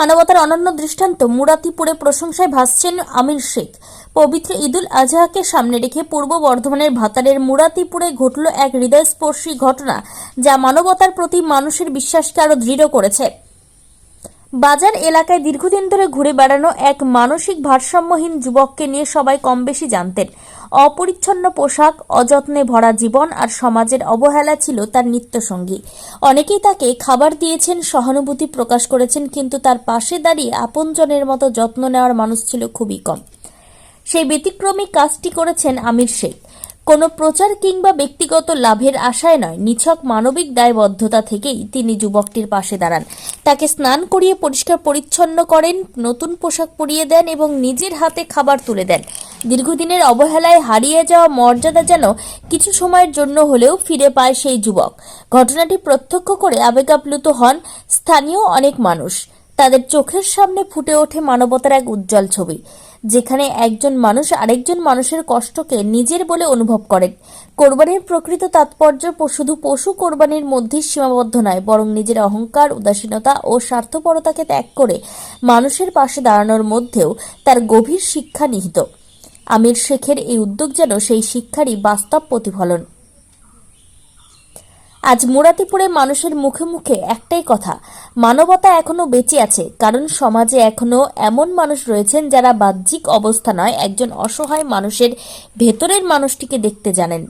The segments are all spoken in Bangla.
মানবতার অনন্য দৃষ্টান্ত মুরাতিপুরে প্রশংসায় ভাসছেন আমির শেখ। পবিত্র ঈদুল আজহাকে সামনে রেখে পূর্ব বর্ধমানের ভাতারের মুরাতিপুরে ঘটল এক হৃদয়স্পর্শী ঘটনা, যা মানবতার প্রতি মানুষের বিশ্বাসকে আরো দৃঢ় করেছে। বাজার এলাকায় দীর্ঘদিন ধরে ঘুরে বেড়ানো এক মানসিক ভারসাম্যহীন যুবককে নিয়ে সবাই কমবেশি জানতেন। অপরিচ্ছন্ন পোশাক, অযত্নে ভরা জীবন আর সমাজের অবহেলা ছিল তার নিত্যসঙ্গী। অনেকেই তাকে খাবার দিয়েছেন, সহানুভূতি প্রকাশ করেছেন, কিন্তু তার পাশে দাঁড়িয়ে আপনজনের মতো যত্ন নেওয়ার মানুষ ছিল খুবই কম। সেই ব্যতিক্রমী কাজটি করেছেন আমির শেখ। কোনো প্রচার কিংবা ব্যক্তিগত লাভের আশায় নয়, নিছক মানবিক দায়বদ্ধতা থেকেই তিনি যুবকটির পাশে দাঁড়ান। তাকে স্নান করিয়ে পরিষ্কার পরিচ্ছন্ন করেন, নতুন পোশাক পরিয়ে দেন এবং নিজের হাতে খাবার তুলে দেন। দীর্ঘদিনের অবহেলায় হারিয়ে যাওয়া মর্যাদা যেন কিছু সময়ের জন্য হলেও ফিরে পায় সেই যুবক। ঘটনাটি প্রত্যক্ষ করে আবেগাপ্লুত হন স্থানীয় অনেক মানুষ। তাদের চোখের সামনে ফুটে ওঠে মানবতার এক উজ্জ্বল ছবি, যেখানে একজন মানুষ আরেকজন মানুষের কষ্টকে নিজের বলে অনুভব করেন। কোরবানির প্রকৃত তাৎপর্য শুধু পশু কোরবানির মধ্যেই সীমাবদ্ধ নয়, বরং নিজের অহংকার, উদাসীনতা ও স্বার্থপরতাকে ত্যাগ করে মানুষের পাশে দাঁড়ানোর মধ্যেও তার গভীর শিক্ষা নিহিত। আমির শেখের এই উদ্যোগ যেন সেই শিক্ষারই বাস্তব প্রতিফলন। আজ মুরাতিপুরে মানুষের মুখে মুখে একটাই কথা, মানবতা এখনো বেঁচে আছে, কারণ সমাজে এখনো এমন মানুষ রয়েছেন যারা বাহ্যিক অবস্থা নয়, একজন অসহায় মানুষের ভেতরের মানুষটিকে দেখতে জানেন।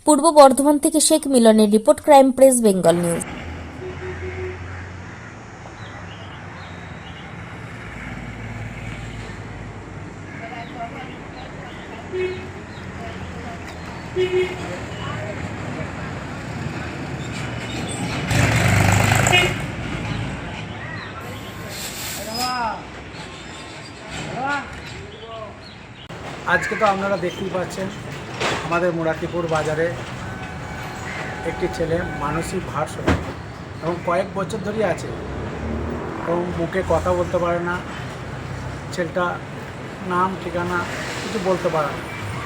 পূর্ব বর্ধমান থেকে শেখ মিলনের report, crime press, Bengal news. আজকে তো আপনারা দেখতেই পাচ্ছেন আমাদের মুরাতিপুর বাজারে একটি ছেলে মানসিক ভারসাম্য এবং কয়েক বছর ধরেই আছে এবং মুখে কথা বলতে পারে না। ছেলেটা নাম ঠিকানা কিছু বলতে পারে না,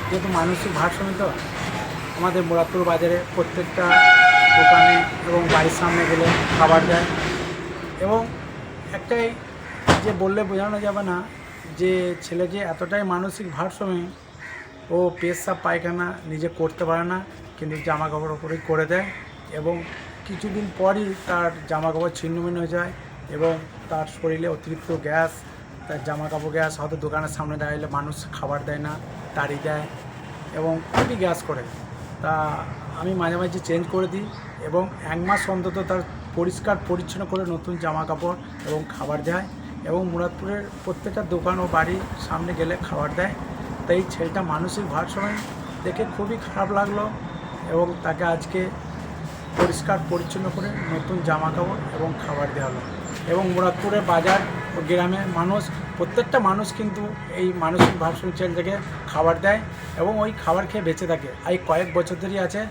যেহেতু মানসিক ভারসাম্য। তো আমাদের মুরাতিপুর বাজারে প্রত্যেকটা দোকানে এবং বাড়ির সামনে গেলে খাবার দেয় এবং একটাই যে বললে বোঝানো যাবে না যে ছেলে যে এতটাই মানসিক ভারসাম্য, ও পেশাব পায়খানা নিজে করতে পারে না, কিন্তু জামা কাপড় ওপরেই করে দেয় এবং কিছুদিন পরই তার জামা কাপড় ছিন্নভিন্ন হয়ে যায় এবং তার শরীরে অতিরিক্ত গ্যাস, তার জামা কাপড় গ্যাস, হয়তো দোকানের সামনে দাঁড়ালে মানুষ খাবার দেয় না, তাড়ি দেয় এবং খুবই গ্যাস করে। তা আমি মাঝে মাঝে চেঞ্জ করে দিই এবং 1 মাস অন্তত তার পরিষ্কার পরিচ্ছন্ন করে নতুন জামা কাপড় এবং খাবার দেয় এবং মুরাদপুরের প্রত্যেকটা দোকান ও বাড়ির সামনে গেলে খাবার দেয়। তাই ছেলেটা মানসিক ভারসাম্য দেখে খুবই খারাপ লাগলো এবং তাকে আজকে পরিষ্কার পরিচ্ছন্ন করে নতুন জামা কাপড় এবং খাবার দেওয়া হলো। এবং মুরাদপুরের বাজার ও গ্রামের মানুষ, প্রত্যেকটা মানুষ কিন্তু এই মানসিক ভারসাম্য ছেলেটাকে খাবার দেয় এবং ওই খাবার খেয়ে বেঁচে থাকে। এই কয়েক বছর ধরেই আছে।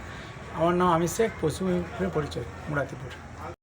আমার নাম আমির শেখ, পশ্চিম মেদিনীপুরের পরিচয়, মুরাতিপুর।